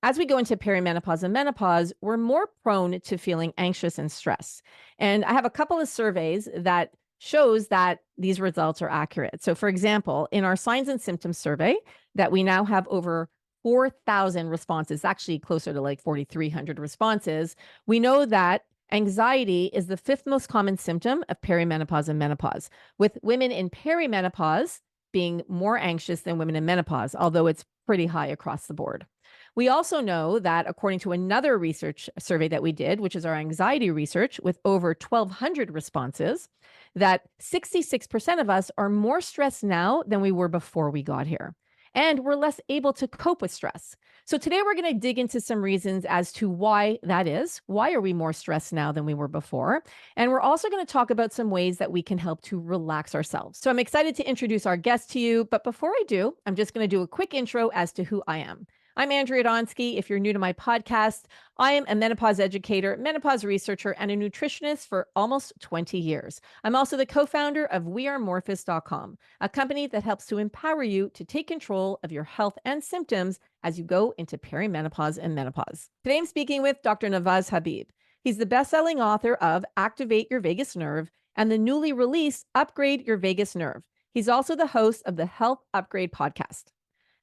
as we go into perimenopause and menopause, we're more prone to feeling anxious and stress. And I have a couple of surveys that shows that these results are accurate. So for example, in our signs and symptoms survey that we now have over 4,000 responses, actually closer to like 4,300 responses, we know that anxiety is the fifth most common symptom of perimenopause and menopause, with women in perimenopause being more anxious than women in menopause, although it's pretty high across the board. We also know that according to another research survey that we did, which is our anxiety research with over 1,200 responses, that 66% of us are more stressed now than we were before we got here. And we're less able to cope with stress. So today we're going to dig into some reasons as to why that is. Why are we more stressed now than we were before? And we're also going to talk about some ways that we can help to relax ourselves. So I'm excited to introduce our guest to you. But before I do, I'm just going to do a quick intro as to who I am. I'm Andrea Donsky. If you're new to my podcast, I am a menopause educator, menopause researcher, and a nutritionist for almost 20 years. I'm also the co-founder of wearemorphus.com, a company that helps to empower you to take control of your health and symptoms as you go into perimenopause and menopause. Today I'm speaking with Dr. Navaz Habib. He's the best-selling author of Activate Your Vagus Nerve and the newly released Upgrade Your Vagus Nerve. He's also the host of the Health Upgrade podcast.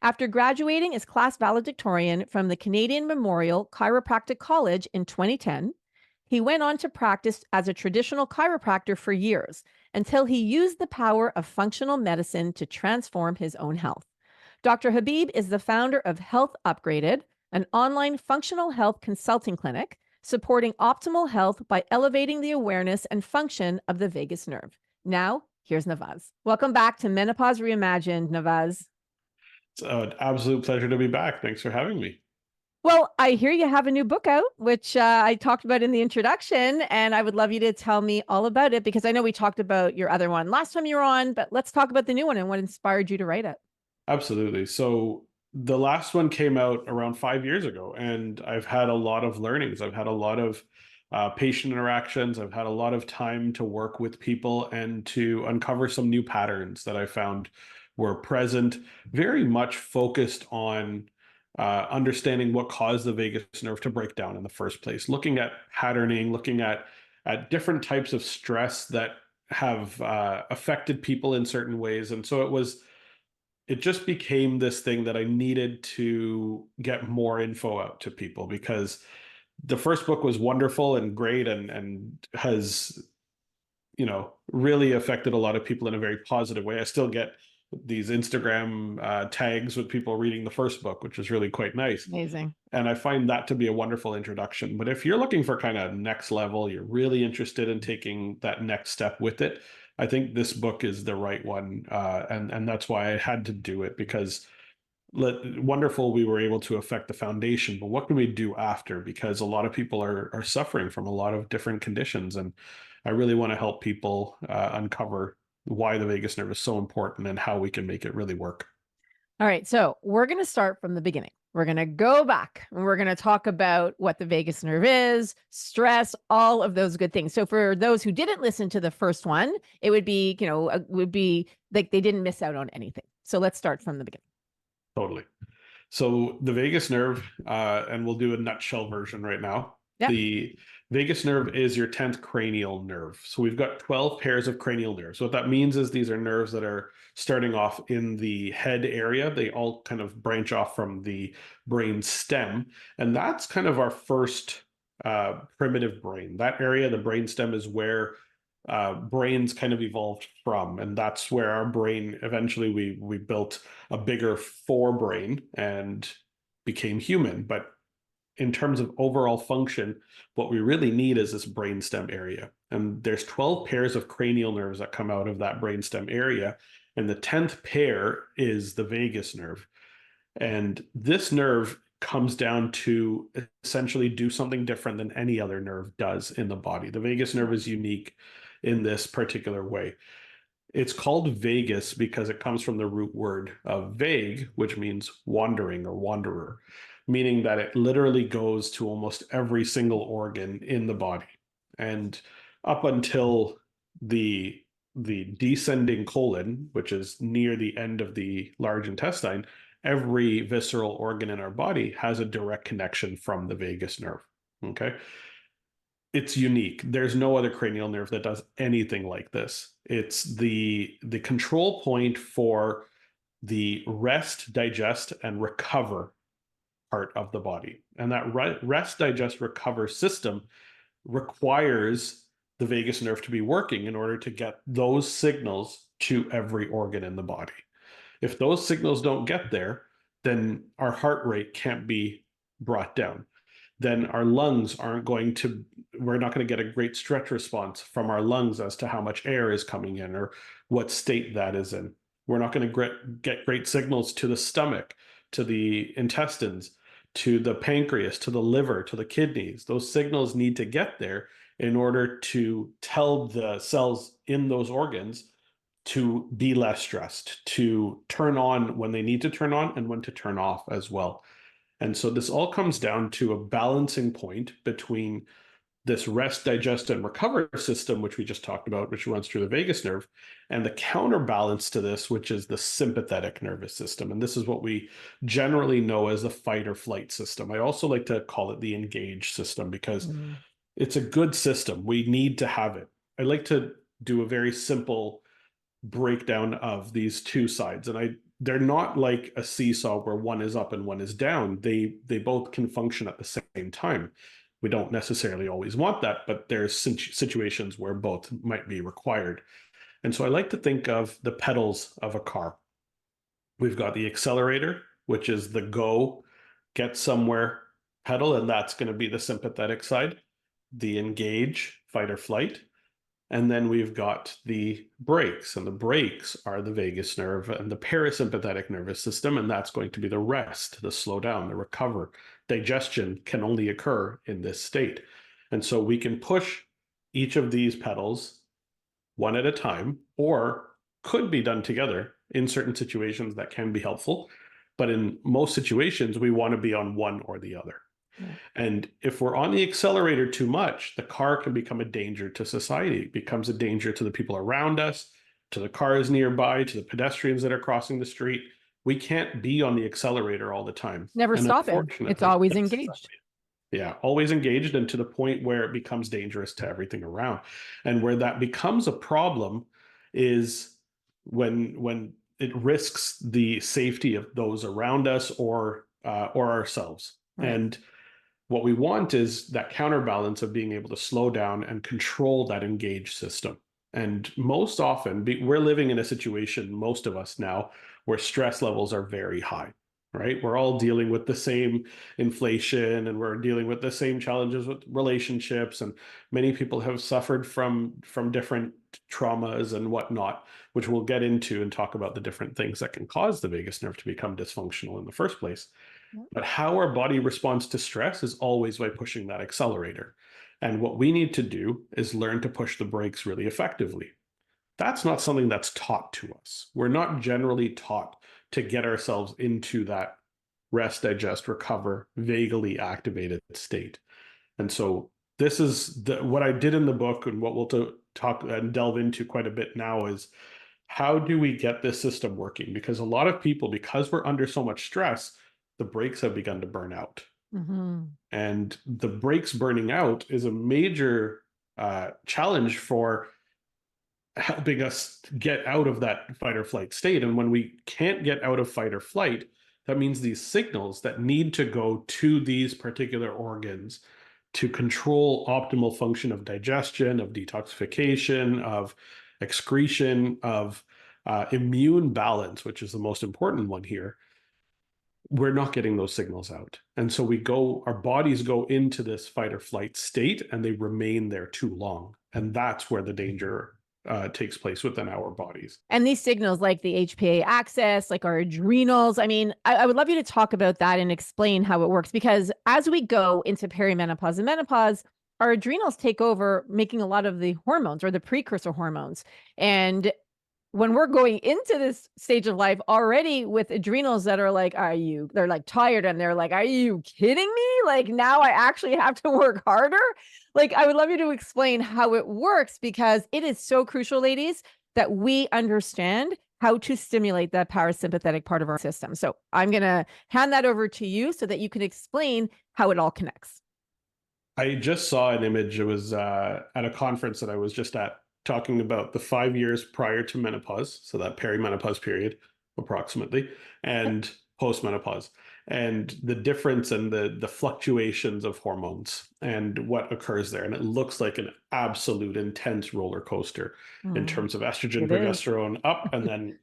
After graduating as class valedictorian from the Canadian Memorial Chiropractic College in 2010, he went on to practice as a traditional chiropractor for years until he used the power of functional medicine to transform his own health. Dr. Habib is the founder of Health Upgraded, an online functional health consulting clinic supporting optimal health by elevating the awareness and function of the vagus nerve. Now, here's Navaz. Welcome back to Menopause Reimagined, Navaz. It's an absolute pleasure to be back. Thanks for having me. Well, I hear you have a new book out, which I talked about in the introduction, and I would love you to tell me all about it because I know we talked about your other one last time you were on, but let's talk about the new one and what inspired you to write it. Absolutely. So the last one came out around 5 years ago, and I've had a lot of learnings. I've had a lot of patient interactions. I've had a lot of time to work with people and to uncover some new patterns that I found were present, very much focused on understanding what caused the vagus nerve to break down in the first place, looking at patterning, looking at different types of stress that have affected people in certain ways. And so it just became this thing that I needed to get more info out to people, because the first book was wonderful and great and has, really affected a lot of people in a very positive way. I still get these Instagram tags with people reading the first book, which is really quite nice. Amazing. And I find that to be a wonderful introduction. But if you're looking for kind of next level, you're really interested in taking that next step with it, I think this book is the right one. And that's why I had to do it, because wonderful we were able to affect the foundation, but what can we do after? Because a lot of people are suffering from a lot of different conditions. And I really want to help people uncover why the vagus nerve is so important and how we can make it really work. All right. So we're going to start from the beginning. We're going to go back and we're going to talk about what the vagus nerve is, stress, all of those good things. So for those who didn't listen to the first one, it would be, would be like they didn't miss out on anything. So let's start from the beginning. Totally. So the vagus nerve, and we'll do a nutshell version right now. Yep. The vagus nerve is your 10th cranial nerve. So we've got 12 pairs of cranial nerves. What that means is these are nerves that are starting off in the head area. They all kind of branch off from the brain stem. And that's kind of our first primitive brain. That area, the brain stem, is where brains kind of evolved from, and that's where our brain eventually we built a bigger forebrain and became human. But in terms of overall function, what we really need is this brainstem area. And there's 12 pairs of cranial nerves that come out of that brainstem area, and the 10th pair is the vagus nerve. And this nerve comes down to essentially do something different than any other nerve does in the body. The vagus nerve is unique in this particular way. It's called vagus because it comes from the root word of vague, which means wandering or wanderer, meaning that it literally goes to almost every single organ in the body. And up until the descending colon, which is near the end of the large intestine, every visceral organ in our body has a direct connection from the vagus nerve. Okay. It's unique. There's no other cranial nerve that does anything like this. It's the control point for the rest, digest, and recover part of the body. And that rest, digest, recover system requires the vagus nerve to be working in order to get those signals to every organ in the body. If those signals don't get there, then our heart rate can't be brought down. Then our lungs aren't going to, we're not going to get a great stretch response from our lungs as to how much air is coming in or what state that is in. We're not going to get great signals to the stomach, to the intestines, to the pancreas, to the liver, to the kidneys. Those signals need to get there in order to tell the cells in those organs to be less stressed, to turn on when they need to turn on and when to turn off as well. And so this all comes down to a balancing point between this rest, digest, and recover system, which we just talked about, which runs through the vagus nerve, and the counterbalance to this, which is the sympathetic nervous system. And this is what we generally know as the fight or flight system. I also like to call it the engage system because it's a good system. We need to have it. I like to do a very simple breakdown of these two sides. And they're not like a seesaw where one is up and one is down. They both can function at the same time. We don't necessarily always want that, but there's situations where both might be required. And so I like to think of the pedals of a car. We've got the accelerator, which is the go, get somewhere pedal, and that's going to be the sympathetic side. The engage, fight or flight. And then we've got the brakes, and the brakes are the vagus nerve and the parasympathetic nervous system, and that's going to be the rest, the slow down, the recover. Digestion can only occur in this state. And so we can push each of these pedals one at a time, or could be done together in certain situations that can be helpful. But in most situations, we want to be on one or the other. Yeah. And if we're on the accelerator too much, the car can become a danger to society. It becomes a danger to the people around us, to the cars nearby, to the pedestrians that are crossing the street. We can't be on the accelerator all the time. Never stopping. It's always engaged. Yeah, always engaged, and to the point where it becomes dangerous to everything around. And where that becomes a problem is when it risks the safety of those around us or ourselves. Right. And what we want is that counterbalance of being able to slow down and control that engaged system. And most often, we're living in a situation, most of us now, where stress levels are very high, right? We're all dealing with the same inflation, and we're dealing with the same challenges with relationships. And many people have suffered from different traumas and whatnot, which we'll get into and talk about the different things that can cause the vagus nerve to become dysfunctional in the first place. But how our body responds to stress is always by pushing that accelerator. And what we need to do is learn to push the brakes really effectively. That's not something that's taught to us. We're not generally taught to get ourselves into that rest, digest, recover, vaguely activated state. And so this is what I did in the book, and what we'll talk and delve into quite a bit now is, how do we get this system working? Because a lot of people, because we're under so much stress, the brakes have begun to burn out. Mm-hmm. And the brakes burning out is a major challenge for helping us get out of that fight or flight state. And when we can't get out of fight or flight, that means these signals that need to go to these particular organs to control optimal function of digestion, of detoxification, of excretion, of immune balance, which is the most important one here, we're not getting those signals out. And so our bodies go into this fight or flight state, and they remain there too long. And that's where the danger takes place within our bodies. And these signals, like the HPA axis, like our adrenals, I mean, I would love you to talk about that and explain how it works, because as we go into perimenopause and menopause, our adrenals take over making a lot of the hormones or the precursor hormones. And when we're going into this stage of life already with adrenals that are like, they're like tired, and they're like, are you kidding me? Like, now I actually have to work harder. Like, I would love you to explain how it works, because it is so crucial, ladies, that we understand how to stimulate that parasympathetic part of our system. So I'm going to hand that over to you so that you can explain how it all connects. I just saw an image. It was at a conference that I was just at, talking about the 5 years prior to menopause, so that perimenopause period, approximately, and postmenopause, and the difference and the fluctuations of hormones and what occurs there. And it looks like an absolute intense roller coaster in Mm, terms of estrogen, it is. progesterone up, and then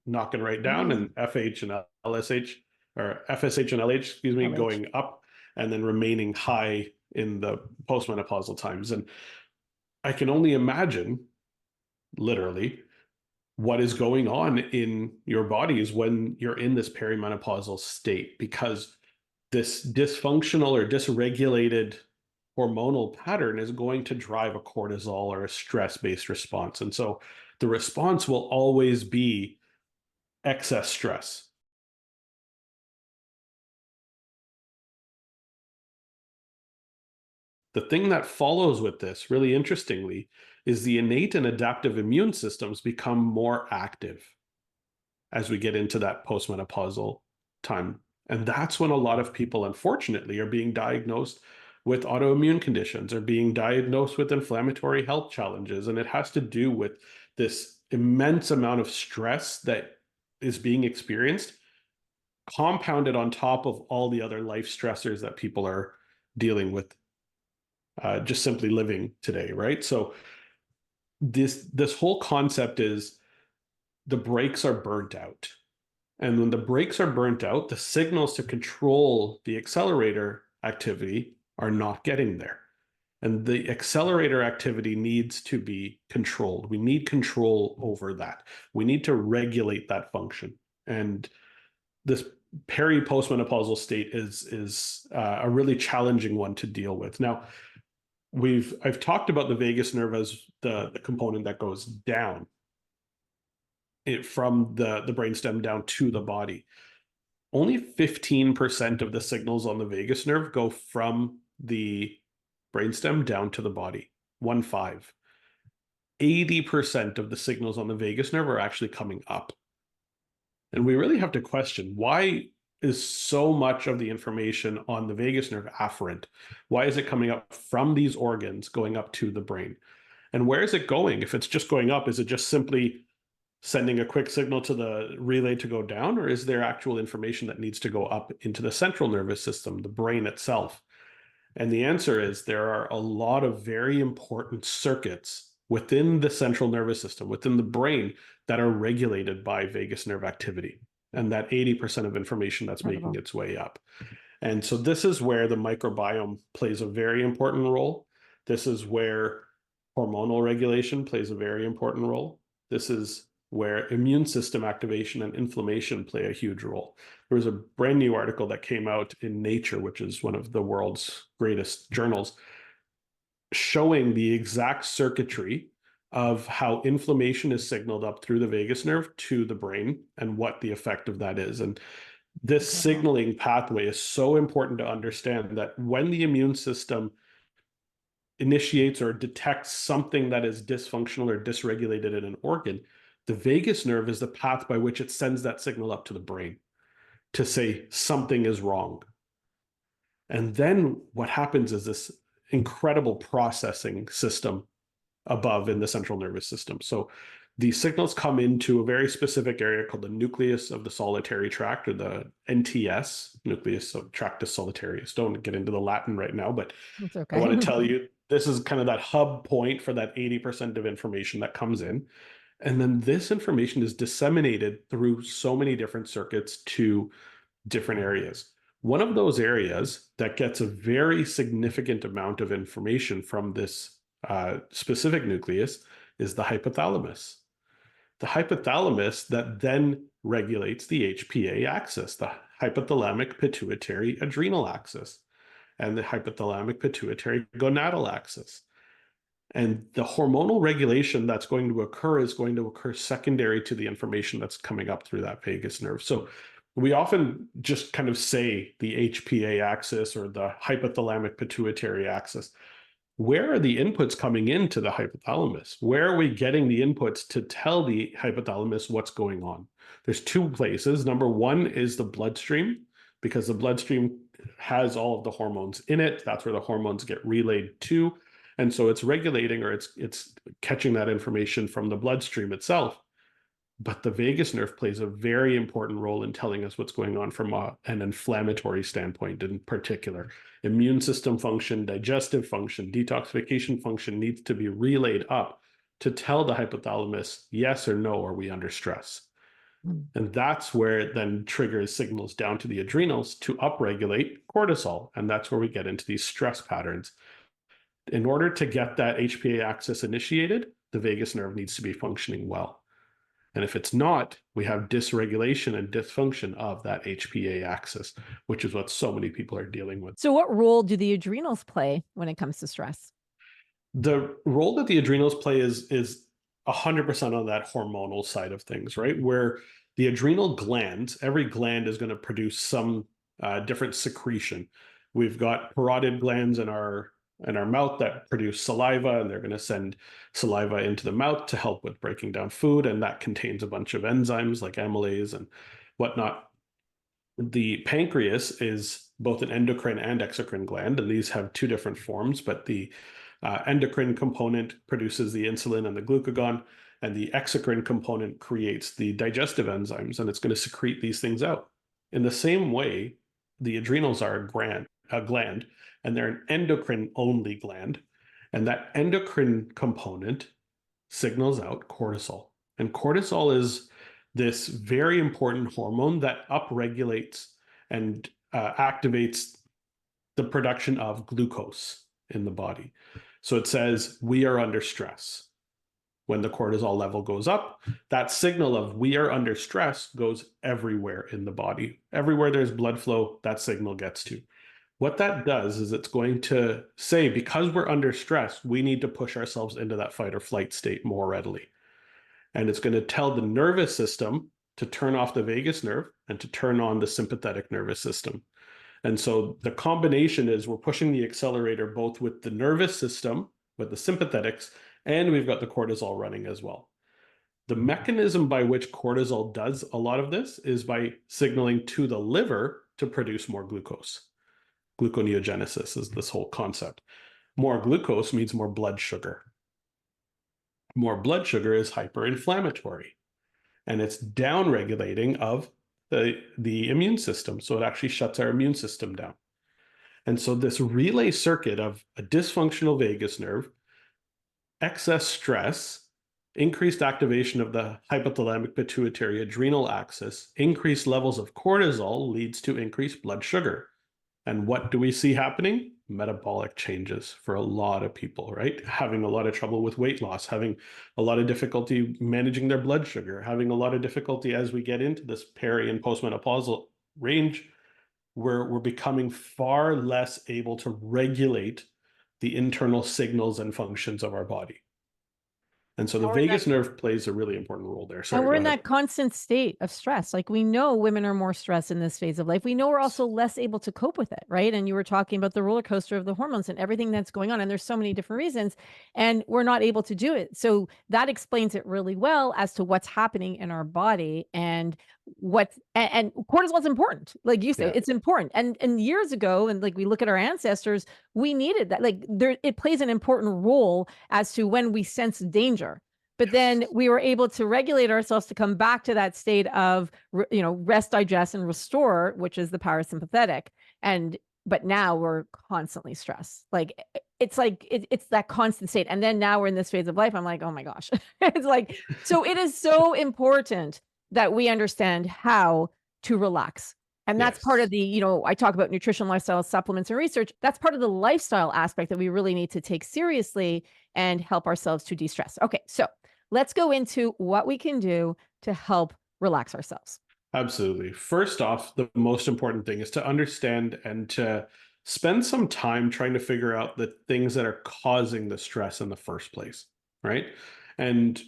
knocking right down, and FH and LSH, or FSH and LH, excuse me, LH. going up, and then remaining high in the postmenopausal times. And I can only imagine, literally, what is going on in your bodies when you're in this perimenopausal state, because this dysfunctional or dysregulated hormonal pattern is going to drive a cortisol or a stress-based response. And so the response will always be excess stress. The thing that follows with this, really interestingly, is the innate and adaptive immune systems become more active as we get into that postmenopausal time. And that's when a lot of people, unfortunately, are being diagnosed with autoimmune conditions or being diagnosed with inflammatory health challenges. And it has to do with this immense amount of stress that is being experienced, compounded on top of all the other life stressors that people are dealing with, just simply living today, right? So this whole concept is the brakes are burnt out. And when the brakes are burnt out, the signals to control the accelerator activity are not getting there. And the accelerator activity needs to be controlled. We need control over that. We need to regulate that function. And this postmenopausal state is a really challenging one to deal with. Now, I've talked about the vagus nerve as the component that goes down from the brainstem down to the body. Only 15% of the signals on the vagus nerve go from the brainstem down to the body. 1-5. 80% of the signals on the vagus nerve are actually coming up. And we really have to question, why is so much of the information on the vagus nerve afferent? Why is it coming up from these organs going up to the brain? And where is it going? If it's just going up, is it just simply sending a quick signal to the relay to go down, or is there actual information that needs to go up into the central nervous system, the brain itself? And the answer is there are a lot of very important circuits within the central nervous system, within the brain, that are regulated by vagus nerve activity, and that 80% of information that's making its way up. And so this is where the microbiome plays a very important role. This is where hormonal regulation plays a very important role. This is where immune system activation and inflammation play a huge role. There was a brand new article that came out in Nature, which is one of the world's greatest journals, showing the exact circuitry of how inflammation is signaled up through the vagus nerve to the brain and what the effect of that is. And this signaling pathway is so important to understand, that when the immune system initiates or detects something that is dysfunctional or dysregulated in an organ, the vagus nerve is the path by which it sends that signal up to the brain to say something is wrong. And then what happens is this incredible processing system above in the central nervous system. So these signals come into a very specific area called the nucleus of the solitary tract, or the NTS, nucleus of tractus solitarius. Don't get into the Latin right now, but It's okay. I want to tell you, this is kind of that hub point for that 80% of information that comes in. And then this information is disseminated through so many different circuits to different areas. One of those areas that gets a very significant amount of information from this specific nucleus is the hypothalamus. The hypothalamus that then regulates the HPA axis, the hypothalamic pituitary adrenal axis, and the hypothalamic pituitary gonadal axis. And the hormonal regulation that's going to occur is going to occur secondary to the information that's coming up through that vagus nerve. So we often just kind of say the HPA axis or the hypothalamic pituitary axis. where are the inputs coming into the hypothalamus? Where are we getting the inputs to tell the hypothalamus what's going on? There's two places. Number one is the bloodstream, because the bloodstream has all of the hormones in it. That's where the hormones get relayed to. And so it's regulating, or it's catching that information from the bloodstream itself. But the vagus nerve plays a very important role in telling us what's going on from an inflammatory standpoint in particular. Immune system function, digestive function, detoxification function needs to be relayed up to tell the hypothalamus, yes or no, are we under stress? And that's where it then triggers signals down to the adrenals to upregulate cortisol. And that's where we get into these stress patterns. In order to get that HPA axis initiated, the vagus nerve needs to be functioning well. And if it's not, we have dysregulation and dysfunction of that HPA axis, which is what so many people are dealing with. So what role do the adrenals play when it comes to stress? The role that the adrenals play is 100% on that hormonal side of things, right? Where the adrenal glands, every gland is going to produce some different secretion. We've got parotid glands in our mouth that produce saliva, and they're going to send saliva into the mouth to help with breaking down food, and that contains a bunch of enzymes like amylase and whatnot. The pancreas is both an endocrine and exocrine gland, and these have two different forms, but the endocrine component produces the insulin and the glucagon, and the exocrine component creates the digestive enzymes, and it's going to secrete these things out. In the same way, the adrenals are a gland, and they're an endocrine-only gland, and that endocrine component signals out cortisol. And cortisol is this very important hormone that upregulates and activates the production of glucose in the body. So it says we are under stress. When the cortisol level goes up, that signal of we are under stress goes everywhere in the body. Everywhere there's blood flow, that signal gets to. What that does is it's going to say, because we're under stress, we need to push ourselves into that fight or flight state more readily. And it's going to tell the nervous system to turn off the vagus nerve and to turn on the sympathetic nervous system. And so the combination is we're pushing the accelerator both with the nervous system, with the sympathetics, and we've got the cortisol running as well. The mechanism by which cortisol does a lot of this is by signaling to the liver to produce more glucose. Gluconeogenesis is this whole concept. More glucose means more blood sugar. More blood sugar is hyperinflammatory, and it's downregulating of the immune system. So it actually shuts our immune system down. And so this relay circuit of a dysfunctional vagus nerve, excess stress, increased activation of the hypothalamic pituitary adrenal axis, increased levels of cortisol leads to increased blood sugar. And what do we see happening? Metabolic changes for a lot of people, right? Having a lot of trouble with weight loss, having a lot of difficulty managing their blood sugar, having a lot of difficulty as we get into this peri and postmenopausal range, where we're becoming far less able to regulate the internal signals and functions of our body. And so the vagus nerve plays a really important role there. Sorry, And we're in go ahead. that constant state of stress. Like we know women are more stressed in this phase of life. We know we're also less able to cope with it, right? And you were talking about the roller coaster of the hormones and everything that's going on. And there's so many different reasons, and we're not able to do it. So that explains it really well as to what's happening in our body and and cortisol is important. Like you say, Yeah. it's important. And years ago, and like we look at our ancestors, we needed that. Like it plays an important role as to when we sense danger. But then we were able to regulate ourselves to come back to that state of, rest, digest, and restore, which is the parasympathetic. But now we're constantly stressed. It's that constant state. And then now we're in this phase of life. I'm like, oh my gosh. It's like, so it is so important that we understand how to relax. And that's part of the, I talk about nutrition, lifestyle, supplements, and research. That's part of the lifestyle aspect that we really need to take seriously and help ourselves to de-stress. Okay, so let's go into what we can do to help relax ourselves. Absolutely. First off, the most important thing is to understand and to spend some time trying to figure out the things that are causing the stress in the first place, right? And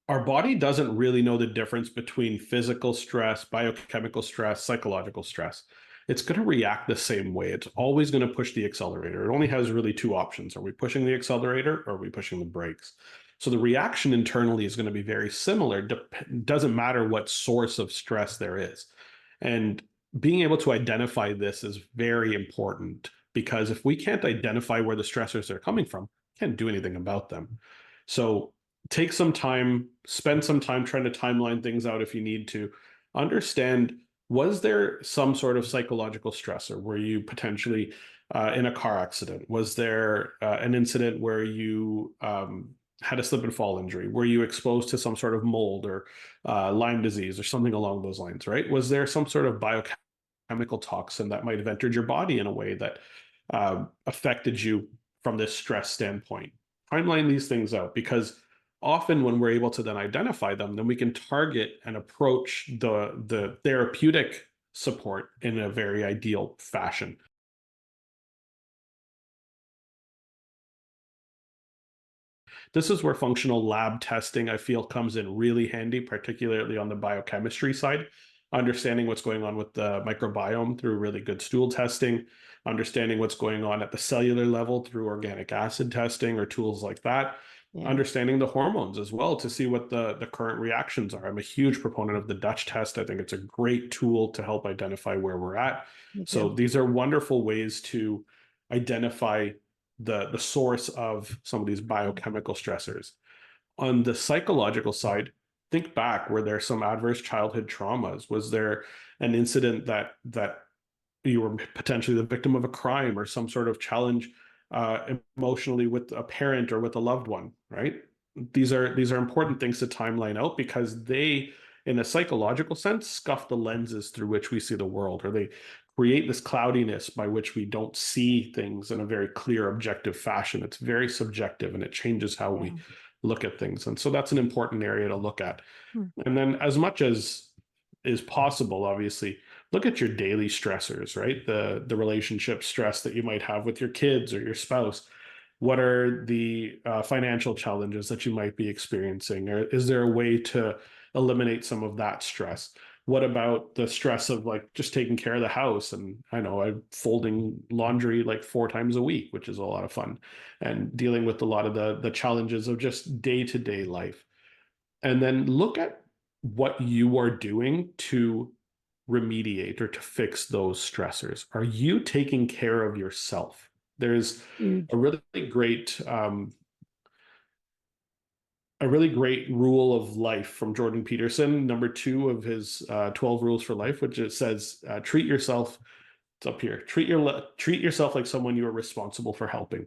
our body doesn't really know the difference between physical stress, biochemical stress, psychological stress. it's going to react the same way. It's always going to push the accelerator. It only has really two options. Are we pushing the accelerator or are we pushing the brakes? So the reaction internally is going to be very similar. Doesn't matter what source of stress there is. And being able to identify this is very important, because if we can't identify where the stressors are coming from, can't do anything about them. So take some time, spend some time trying to timeline things out if you need to. Understand, was there some sort of psychological stressor? Were you potentially in a car accident? Was there an incident where you had a slip and fall injury? Were you exposed to some sort of mold or Lyme disease or something along those lines, right? Was there some sort of biochemical toxin that might have entered your body in a way that affected you from this stress standpoint? Timeline these things out, because often when we're able to then identify them, then we can target and approach the therapeutic support in a very ideal fashion. This is where functional lab testing, I feel, comes in really handy, particularly on the biochemistry side. Understanding what's going on with the microbiome through really good stool testing, understanding what's going on at the cellular level through organic acid testing or tools like that, Yeah. understanding the hormones as well to see what the current reactions are. I'm a huge proponent of the Dutch test. I think it's a great tool to help identify where we're at. Me So too. these are wonderful ways to identify the source of some of these biochemical stressors. On the psychological side, think back, were there some adverse childhood traumas? Was there an incident that you were potentially the victim of a crime or some sort of challenge emotionally with a parent or with a loved one, right? These are important things to timeline out, because they, in a psychological sense, scuff the lenses through which we see the world, or they create this cloudiness by which we don't see things in a very clear, objective fashion. It's very subjective, and it changes how Yeah. we look at things. And so that's an important area to look at. Hmm. And then, as much as is possible, obviously, look at your daily stressors, right? The relationship stress that you might have with your kids or your spouse. What are the financial challenges that you might be experiencing? Or is there a way to eliminate some of that stress? What about the stress of like just taking care of the house? And I know I'm folding laundry like 4 times a week, which is a lot of fun, and dealing with a lot of the challenges of just day-to-day life. And then look at what you are doing to remediate or to fix those stressors. Are you taking care of yourself? There's Huge. a really great rule of life from Jordan Peterson, number 2 of his 12 rules for life, which it says, treat yourself. It's up here. Treat yourself like someone you are responsible for helping.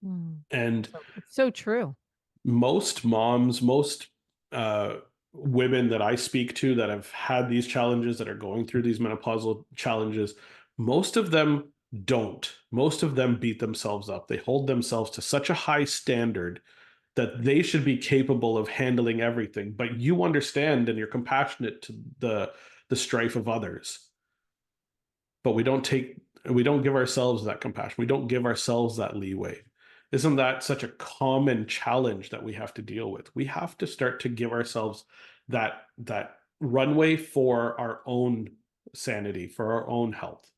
Mm. And It's so true. most moms, most uh, women that I speak to that have had these challenges, that are going through these menopausal challenges, most of them don't. Most of them beat themselves up. They hold themselves to such a high standard that they should be capable of handling everything. But you understand and you're compassionate to the strife of others. But we don't give ourselves that compassion. We don't give ourselves that leeway. Isn't that such a common challenge that we have to deal with? We have to start to give ourselves that runway for our own sanity, for our own health.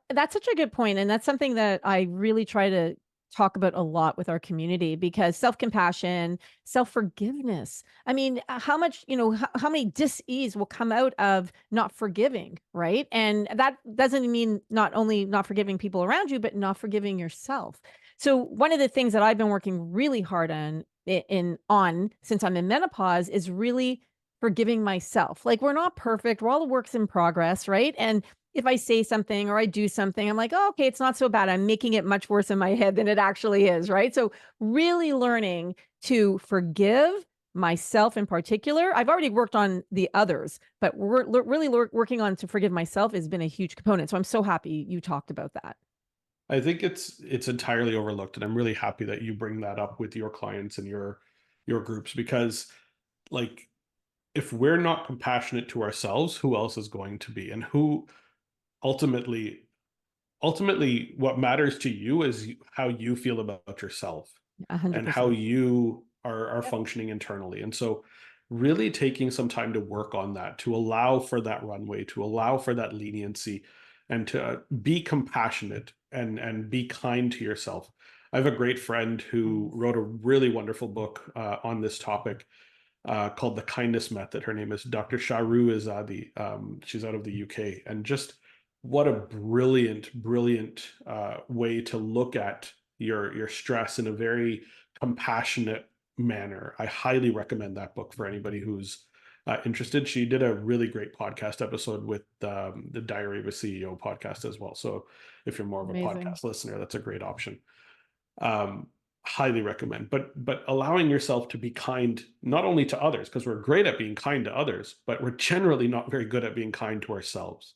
That's such a good point, and that's something that I really try to talk about a lot with our community, because self-compassion, self-forgiveness. I mean, how much, how many dis-ease will come out of not forgiving, right? And that doesn't mean not only not forgiving people around you, but not forgiving yourself. So one of the things that I've been working really hard on since I'm in menopause is really forgiving myself. Like, we're not perfect. We're all works in progress, right? And if I say something or I do something, I'm like, oh, okay, it's not so bad. I'm making it much worse in my head than it actually is, right? So really learning to forgive myself in particular. I've already worked on the others, but working on to forgive myself has been a huge component. So I'm so happy you talked about that. I think it's entirely overlooked, and I'm really happy that you bring that up with your clients and your groups, because like, if we're not compassionate to ourselves, who else is going to be? And who ultimately ultimately what matters to you is how you feel about yourself and how 100%. you are Yep. functioning internally. And so really taking some time to work on that, to allow for that runway, to allow for that leniency, and to be compassionate and be kind to yourself. I have a great friend who wrote a really wonderful book on this topic called The Kindness Method. Her name is Dr. Shahroo Izadi. She's out of the UK, and just what a brilliant, brilliant way to look at your stress in a very compassionate manner. I highly recommend that book for anybody who's interested. She did a really great podcast episode with the Diary of a CEO podcast as well. So if you're more of a Amazing. podcast listener, that's a great option. Um, Highly recommend. But allowing yourself to be kind not only to others, because we're great at being kind to others, but we're generally not very good at being kind to ourselves.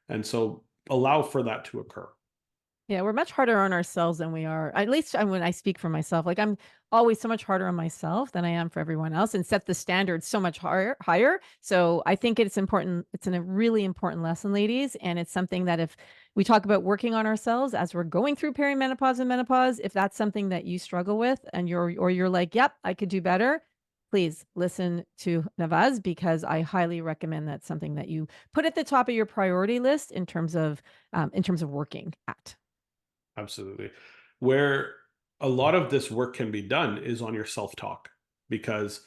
And so allow for that to occur. Yeah, we're much harder on ourselves than we are. At least when I speak for myself, like I'm always so much harder on myself than I am for everyone else, and set the standard so much higher. So I think it's important. It's a really important lesson, ladies, and it's something that if we talk about working on ourselves as we're going through perimenopause and menopause, if that's something that you struggle with, and you're like, yep, I could do better. Please listen to Navaz, because I highly recommend that's something that you put at the top of your priority list in terms of working at. Absolutely. Where a lot of this work can be done is on your self-talk, because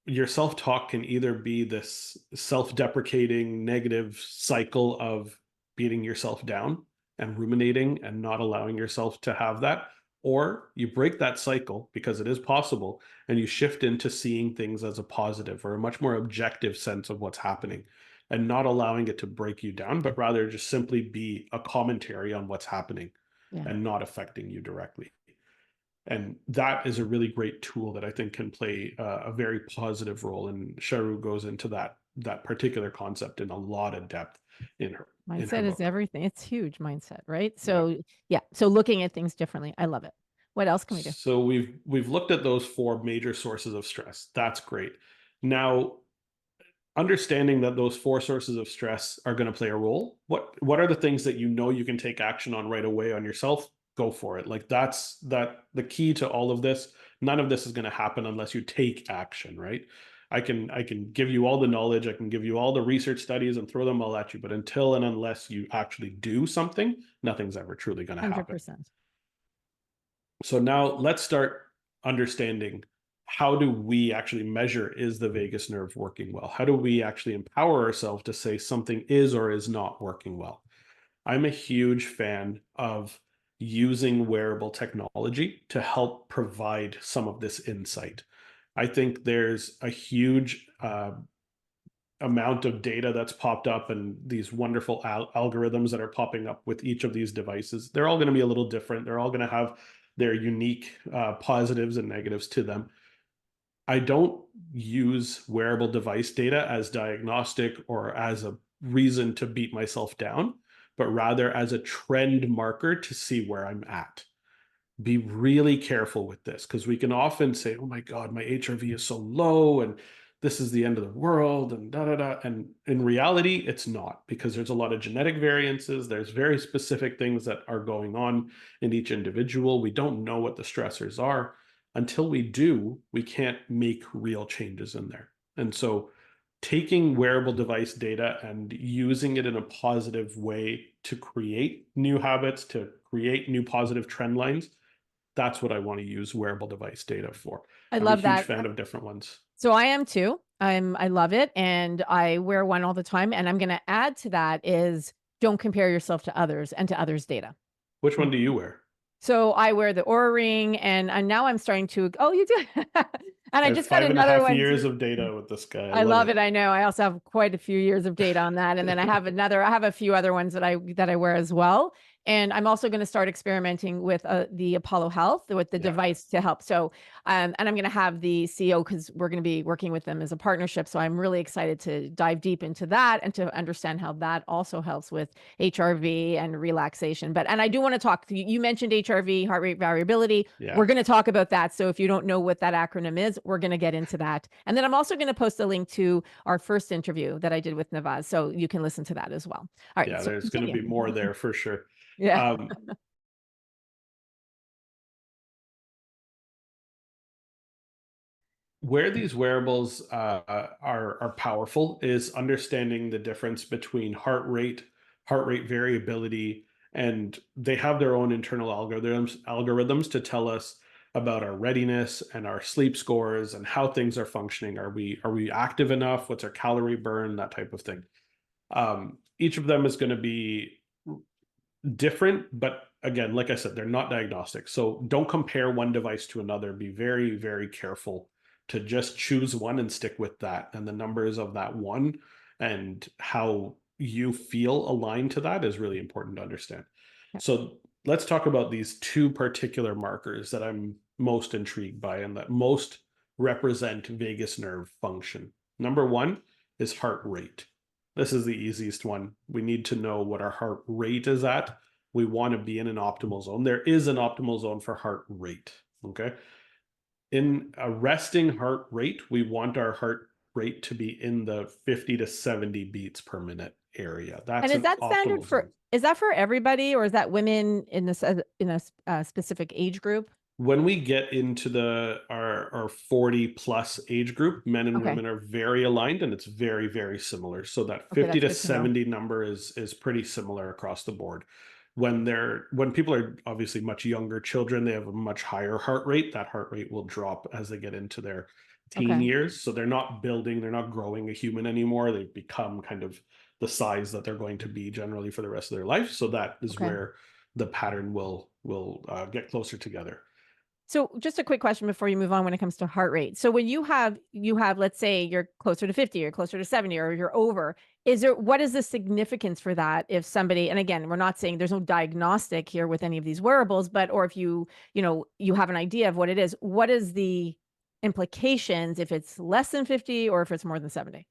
your self-talk can either be this self-deprecating negative cycle of beating yourself down and ruminating and not allowing yourself to have that, or you break that cycle, because it is possible, and you shift into seeing things as a positive or a much more objective sense of what's happening, and not allowing it to break you down, but rather just simply be a commentary on what's happening Yeah. and not affecting you directly. And that is a really great tool that I think can play a very positive role. And Shahroo goes into that particular concept in a lot of depth in her Mindset is book. everything. It's huge mindset, right? Yeah. So, yeah. So looking at things differently. I love it. What else can we do? So we've looked at those four major sources of stress. That's great. Now, understanding that those four sources of stress are going to play a role, what are the things that you know you can take action on right away on yourself? Go for it. Like that's the key to all of this. None of this is going to happen unless you take action, right? I can give you all the knowledge, I can give you all the research studies and throw them all at you, but until and unless you actually do something, nothing's ever truly going to happen. 100%. So now let's start understanding, how do we actually measure, is the vagus nerve working well? How do we actually empower ourselves to say something is or is not working well? I'm a huge fan of using wearable technology to help provide some of this insight. I think there's a huge amount of data that's popped up, and these wonderful algorithms that are popping up with each of these devices. They're all going to be a little different. They're all going to have their unique positives and negatives to them. I don't use wearable device data as diagnostic or as a reason to beat myself down, but rather as a trend marker to see where I'm at. Be really careful with this, because we can often say, oh my God, my HRV is so low and this is the end of the world and da da da. And in reality, it's not, because there's a lot of genetic variances. There's very specific things that are going on in each individual. We don't know what the stressors are. Until we do, we can't make real changes in there. And so taking wearable device data and using it in a positive way to create new habits, to create new positive trend lines, that's what I want to use wearable device data for. I I'm a love huge that. fan of different ones. So I am too. I love it, and I wear one all the time. And I'm going to add to that is, don't compare yourself to others and to others' data. Which one do you wear? So I wear the Aura Ring, and now I'm starting to. Oh, you do. And I I have just got five and a another half one years too. of data with this guy. I I love love it. it. I know. I also have quite a few years of data on that. And then I have a few other ones that I wear as well. And I'm also going to start experimenting with the Apollo Health, with the Yeah. device to help. So, and I'm going to have the CEO, because we're going to be working with them as a partnership. So I'm really excited to dive deep into that and to understand how that also helps with HRV and relaxation. And I do want to talk, you mentioned HRV, heart rate variability. Yeah. We're going to talk about that. So if you don't know what that acronym is, we're going to get into that. And then I'm also going to post a link to our first interview that I did with Navaz, so you can listen to that as well. All right. Yeah, So there's going to continue. be more there for sure. Yeah. Where these wearables are powerful is understanding the difference between heart rate, heart rate variability, and they have their own internal algorithms to tell us about our readiness and our sleep scores and how things are functioning. Are we active enough? What's our calorie burn? That type of thing. Each of them is going to be different, but again, like I said, they're not diagnostic. So don't compare one device to another. Be very, very careful to just choose one and stick with that. And the numbers of that one and how you feel aligned to that is really important to understand. Yeah. So let's talk about these two particular markers that I'm most intrigued by and that most represent vagus nerve function. Number one is heart rate. This is the easiest one. We need to know what our heart rate is at. We want to be in an optimal zone. There is an optimal zone for heart rate. Okay. In a resting heart rate, we want our heart rate to be in the 50 to 70 beats per minute area. And That's is an that standard optimal zone. is that for everybody, or is that women in this in a specific age group? When we get into our 40 plus age group, men and Okay. women are very aligned, and it's very, very similar. So that Okay, 50 that's to good to know. 70 number is pretty similar across the board. When people are obviously much younger children, they have a much higher heart rate. That heart rate will drop as they get into their teen Okay. years. So they're not growing a human anymore. They've become kind of the size that they're going to be generally for the rest of their life. So that is Okay. where the pattern will get closer together. So just a quick question before you move on when it comes to heart rate. So when you have, let's say you're closer to 50 or closer to 70 or you're over, what is the significance for that if somebody, and again, we're not saying there's no diagnostic here with any of these wearables, but, or if you have an idea of what it is, what is the implications if it's less than 50 or if it's more than 70?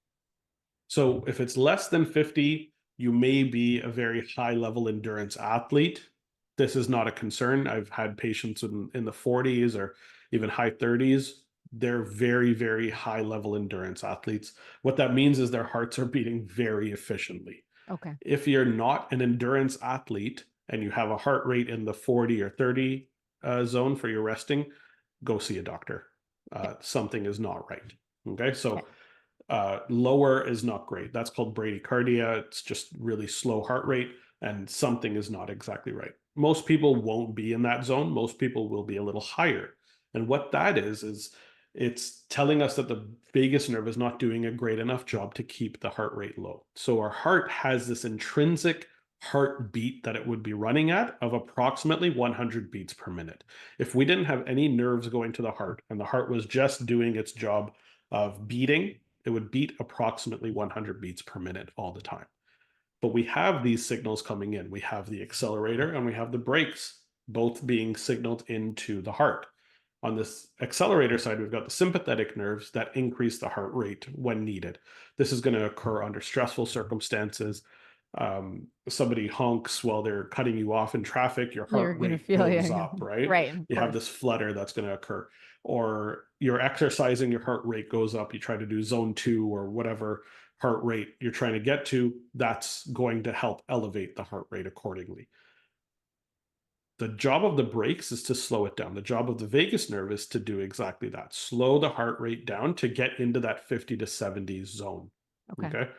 So if it's less than 50, you may be a very high level endurance athlete. This is not a concern. I've had patients in the 40s or even high 30s. They're very, very high level endurance athletes. What that means is their hearts are beating very efficiently. Okay. If you're not an endurance athlete and you have a heart rate in the 40 or 30 zone for your resting, go see a doctor. Something is not right. Okay. So lower is not great. That's called bradycardia. It's just really slow heart rate, and something is not exactly right. Most people won't be in that zone. Most people will be a little higher. And what that is it's telling us that the vagus nerve is not doing a great enough job to keep the heart rate low. So our heart has this intrinsic heartbeat that it would be running at of approximately 100 beats per minute. If we didn't have any nerves going to the heart and the heart was just doing its job of beating, it would beat approximately 100 beats per minute all the time. But we have these signals coming in. We have the accelerator and we have the brakes, both being signaled into the heart. On this accelerator side, we've got the sympathetic nerves that increase the heart rate when needed. This is going to occur under stressful circumstances. Somebody honks while they're cutting you off in traffic, your You're heart going to rate feel, goes yeah, up, right? right. Of You have course. this flutter that's going to occur. Or you're exercising, your heart rate goes up. You try to do zone 2 or whatever heart rate you're trying to get to, that's going to help elevate the heart rate accordingly. The job of the brakes is to slow it down. The job of the vagus nerve is to do exactly that. Slow the heart rate down to get into that 50 to 70 zone. Okay. Okay.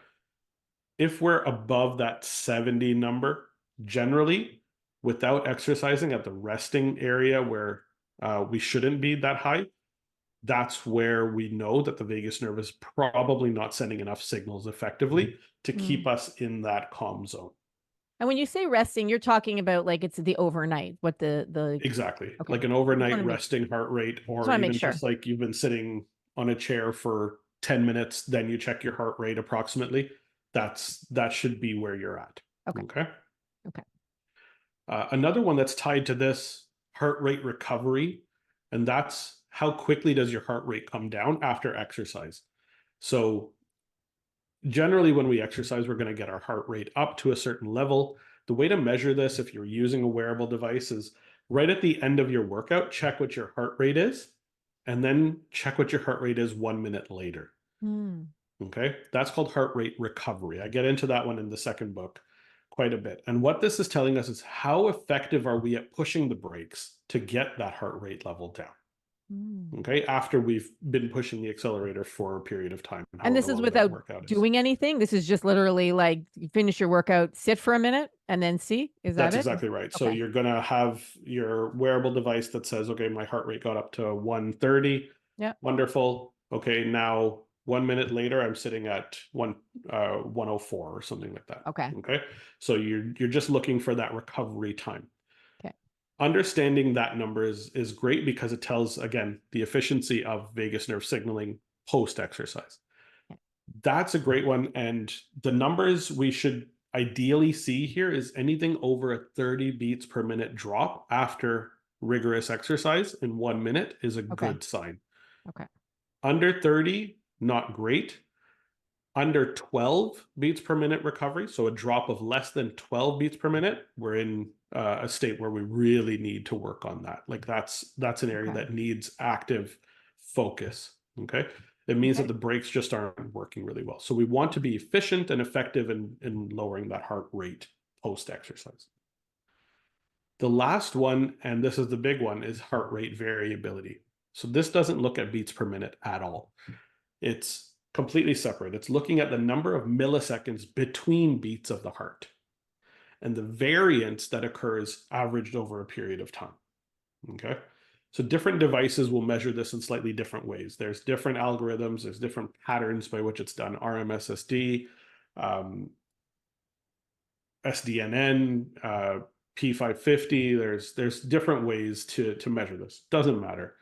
If we're above that 70 number, generally, without exercising at the resting area where we shouldn't be that high, that's where we know that the vagus nerve is probably not sending enough signals effectively to keep us in that calm zone. And when you say resting, you're talking about like it's the overnight, what the Exactly. okay. Like an Just want overnight to make resting heart rate, just or want to make even sure. just like you've been sitting on a chair for 10 minutes, then you check your heart rate approximately. That should be where you're at. Okay. Okay. Okay. Another one that's tied to this, heart rate recovery, and that's how quickly does your heart rate come down after exercise. So generally when we exercise, we're going to get our heart rate up to a certain level. The way to measure this, if you're using a wearable device, is right at the end of your workout, check what your heart rate is, and then check what your heart rate is 1 minute later. Hmm. Okay, that's called heart rate recovery. I get into that one in the second book quite a bit. And what this is telling us is how effective are we at pushing the brakes to get that heart rate level down. Okay, after we've been pushing the accelerator for a period of time, And this however is long that without workout is. doing anything? This is just literally like you finish your workout, sit for a minute, and then see? Is that That's it? exactly right. So Okay. you're going to have your wearable device that says, okay, my heart rate got up to 130. Yeah. Wonderful. Okay, now 1 minute later, I'm sitting at 104 or something like that. Okay. Okay, so you're just looking for that recovery time. Okay. Understanding that number is great because it tells, again, the efficiency of vagus nerve signaling post exercise. Okay. That's a great one. And the numbers we should ideally see here is anything over a 30 beats per minute drop after rigorous exercise in 1 minute is a Okay. good sign. Okay. Under 30, not great. Under 12 beats per minute recovery, so a drop of less than 12 beats per minute, we're in a state where we really need to work on that. Like that's an area Okay. that needs active focus. Okay. It means that Okay. the brakes just aren't working really well. So we want to be efficient and effective in lowering that heart rate post exercise. The last one, and this is the big one, is heart rate variability. So this doesn't look at beats per minute at all. It's completely separate. It's looking at the number of milliseconds between beats of the heart and the variance that occurs averaged over a period of time. Okay. So different devices will measure this in slightly different ways. There's different algorithms, there's different patterns by which it's done. RMSSD, SDNN, P550. There's different ways to measure this. Doesn't matter.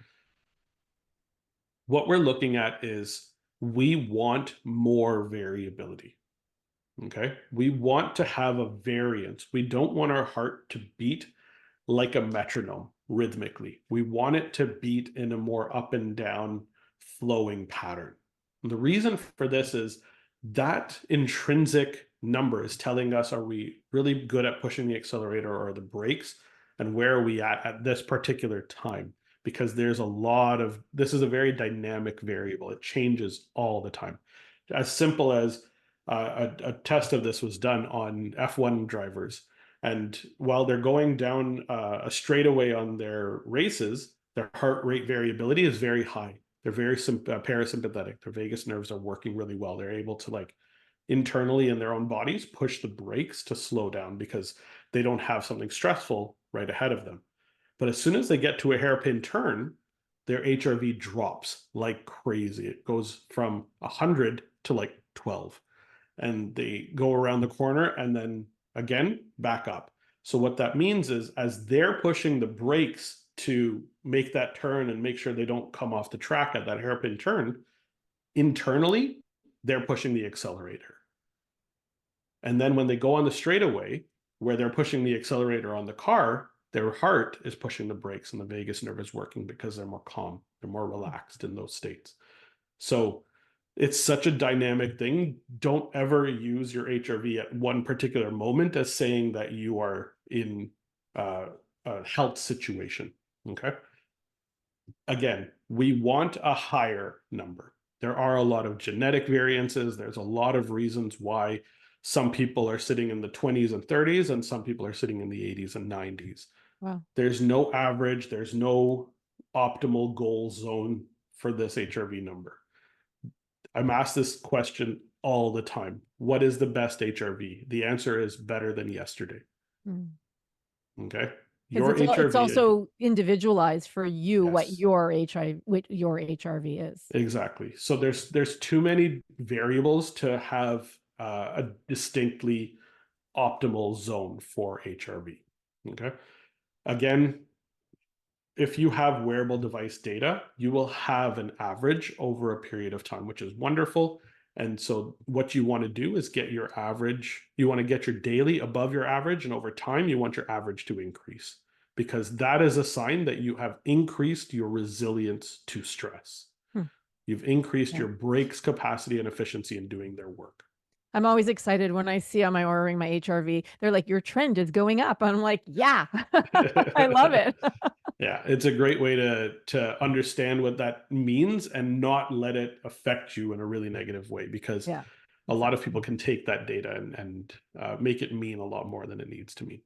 What we're looking at is we want more variability. Okay. We want to have a variance. We don't want our heart to beat like a metronome rhythmically. We want it to beat in a more up and down flowing pattern. And the reason for this is that intrinsic number is telling us, are we really good at pushing the accelerator or the brakes? And where are we at this particular time? Because there's a lot of, this is a very dynamic variable. It changes all the time. As simple as a test of this was done on F1 drivers. And while they're going down a straightaway on their races, their heart rate variability is very high. They're very parasympathetic. Their vagus nerves are working really well. They're able to, like, internally in their own bodies push the brakes to slow down because they don't have something stressful right ahead of them. But as soon as they get to a hairpin turn, their HRV drops like crazy. It goes from 100 to like 12. And they go around the corner and then again back up. So what that means is, as they're pushing the brakes to make that turn and make sure they don't come off the track at that hairpin turn, internally they're pushing the accelerator. And then when they go on the straightaway where they're pushing the accelerator on the car, their heart is pushing the brakes and the vagus nerve is working because they're more calm, they're more relaxed in those states. So it's such a dynamic thing. Don't ever use your HRV at one particular moment as saying that you are in a health situation. Okay. Again, we want a higher number. There are a lot of genetic variances. There's a lot of reasons why some people are sitting in the 20s and 30s and some people are sitting in the 80s and 90s. Wow. There's no average. There's no optimal goal zone for this HRV number. I'm asked this question all the time. What is the best HRV? The answer is better than yesterday. Okay. Your Because it's HRV, also individualized for you what yes, your HRV is. exactly. So there's too many variables to have a distinctly optimal zone for HRV. Okay. Again, if you have wearable device data, you will have an average over a period of time, which is wonderful. And so what you want to do is get your average, you want to get your daily above your average, and over time, you want your average to increase, because that is a sign that you have increased your resilience to stress. You've increased your brakes capacity and efficiency in doing their work. I'm always excited when I see on my ordering my HRV, they're like, your trend is going up. And I'm like, yeah, I love it. Yeah, it's a great way to understand what that means and not let it affect you in a really negative way, because Yeah. a lot of people can take that data and make it mean a lot more than it needs to mean.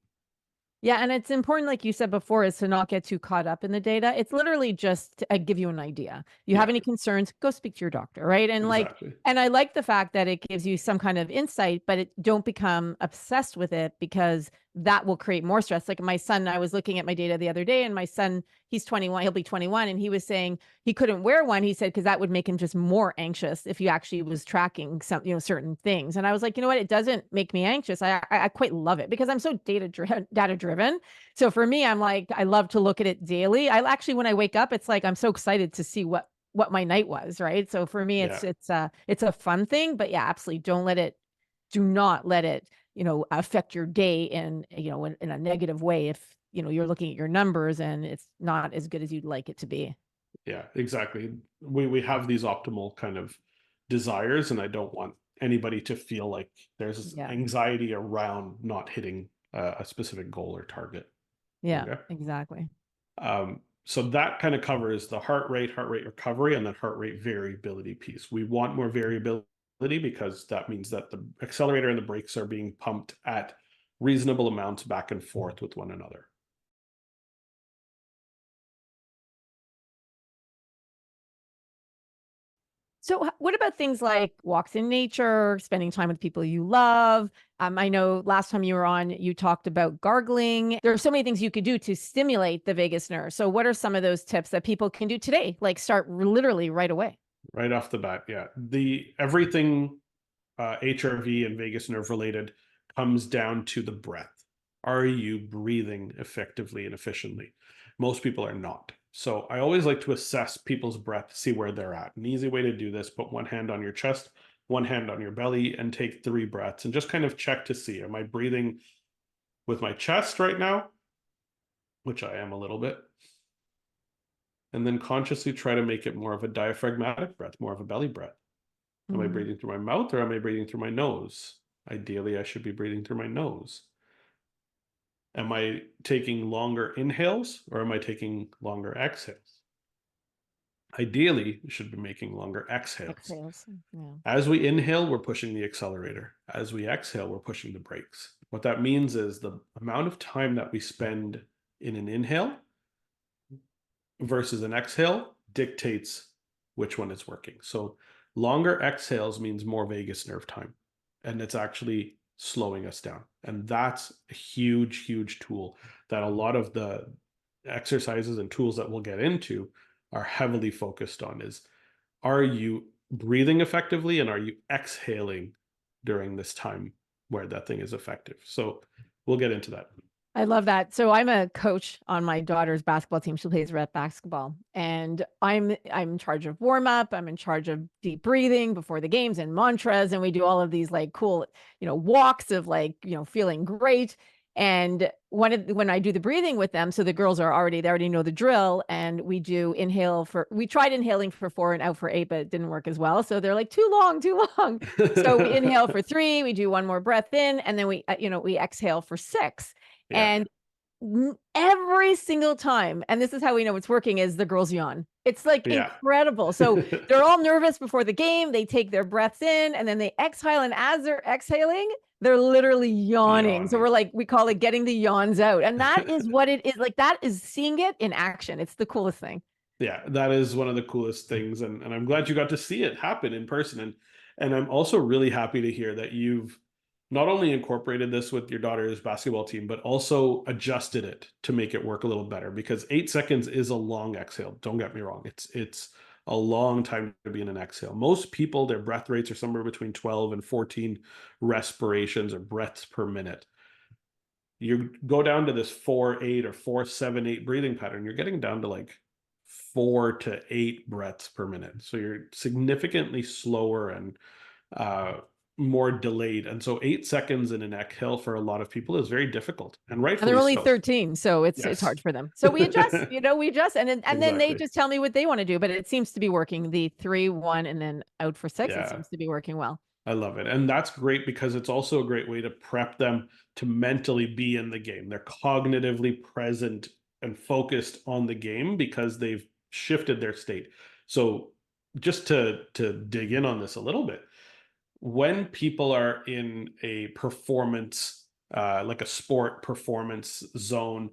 Yeah, and it's important, like you said before, is to not get too caught up in the data. It's literally just to give you an idea. You have Yeah, any concerns, go speak to your doctor, right? exactly. And I like the fact that it gives you some kind of insight, but don't become obsessed with it, because that will create more stress. Like my son, I was looking at my data the other day, and my son, he's 21, he'll be 21, and he was saying he couldn't wear one. He said, because that would make him just more anxious if he actually was tracking some, certain things. And I was like, you know what? It doesn't make me anxious. I quite love it, because I'm so data driven. So for me, I'm like, I love to look at it daily. I actually, when I wake up, it's like I'm so excited to see what my night was, right? So for me, Yeah. it's a fun thing. But yeah, absolutely, do not let it, affect your day in a negative way, if you're looking at your numbers and it's not as good as you'd like it to be. Yeah, exactly. We have these optimal kind of desires, and I don't want anybody to feel like there's Yeah. anxiety around not hitting a specific goal or target. Yeah, Okay. exactly. So that kind of covers the heart rate recovery, and then heart rate variability piece. We want more variability because that means that the accelerator and the brakes are being pumped at reasonable amounts back and forth with one another. So, what about things like walks in nature, spending time with people you love? I know last time you were on, you talked about gargling. There are so many things you could do to stimulate the vagus nerve. So, what are some of those tips that people can do today? Like start literally right away. Right off the bat, yeah. The everything HRV and vagus nerve related comes down to the breath. Are you breathing effectively and efficiently? Most people are not. So I always like to assess people's breath, see where they're at. An easy way to do this: put one hand on your chest, one hand on your belly, and take 3 breaths, and just kind of check to see, am I breathing with my chest right now? Which I am a little bit. And then consciously try to make it more of a diaphragmatic breath, more of a belly breath. Am I Mhm. breathing through my mouth, or am I breathing through my nose? Ideally, I should be breathing through my nose. Am I taking longer inhales, or am I taking longer exhales? Ideally, you should be making longer exhales. Exhales. Yeah. As we inhale, we're pushing the accelerator. As we exhale, we're pushing the brakes. What that means is the amount of time that we spend in an inhale versus an exhale dictates which one is working. So longer exhales means more vagus nerve time, and it's actually slowing us down. And that's a huge, huge tool that a lot of the exercises and tools that we'll get into are heavily focused on: is, are you breathing effectively, and are you exhaling during this time where that thing is effective? So we'll get into that. I love that. So I'm a coach on my daughter's basketball team. She plays rep basketball, and I'm in charge of warm up. I'm in charge of deep breathing before the games and mantras, and we do all of these like cool, walks of like, feeling great. And when I do the breathing with them, so the girls they already know the drill, and we tried inhaling for 4 and out for 8, but it didn't work as well. So they're like, too long, too long. So we inhale for 3, we do one more breath in, and then we exhale for 6. Yeah. And every single time, and this is how we know it's working, is the girls yawn. It's like Yeah. incredible. So they're all nervous before the game. They take their breaths in and then they exhale. And as they're exhaling, they're literally yawning. So Yawning. we call it getting the yawns out. And that is what it is. Like, that is seeing it in action. It's the coolest thing. Yeah, that is one of the coolest things, and I'm glad you got to see it happen in person. And I'm also really happy to hear that you've not only incorporated this with your daughter's basketball team, but also adjusted it to make it work a little better, because 8 seconds is a long exhale. Don't get me wrong. It's a long time to be in an exhale. Most people, their breath rates are somewhere between 12 and 14 respirations or breaths per minute. You go down to this 4-8 or 4-7-8 breathing pattern, you're getting down to like 4 to 8 breaths per minute. So you're significantly slower and more delayed. And so 8 seconds in an exhale for a lot of people is very difficult, and And they're rightfully only so. 13, so it's Yes. hard for them. So we adjust, we adjust, and then they Exactly. just tell me what they want to do. But it seems to be working. The 3, 1, and then out for 6. It Yeah. seems to be working well. I love it. And that's great because it's also a great way to prep them to mentally be in the game. They're cognitively present and focused on the game because they've shifted their state. So just to dig in on this a little bit, when people are in a performance like a sport performance zone,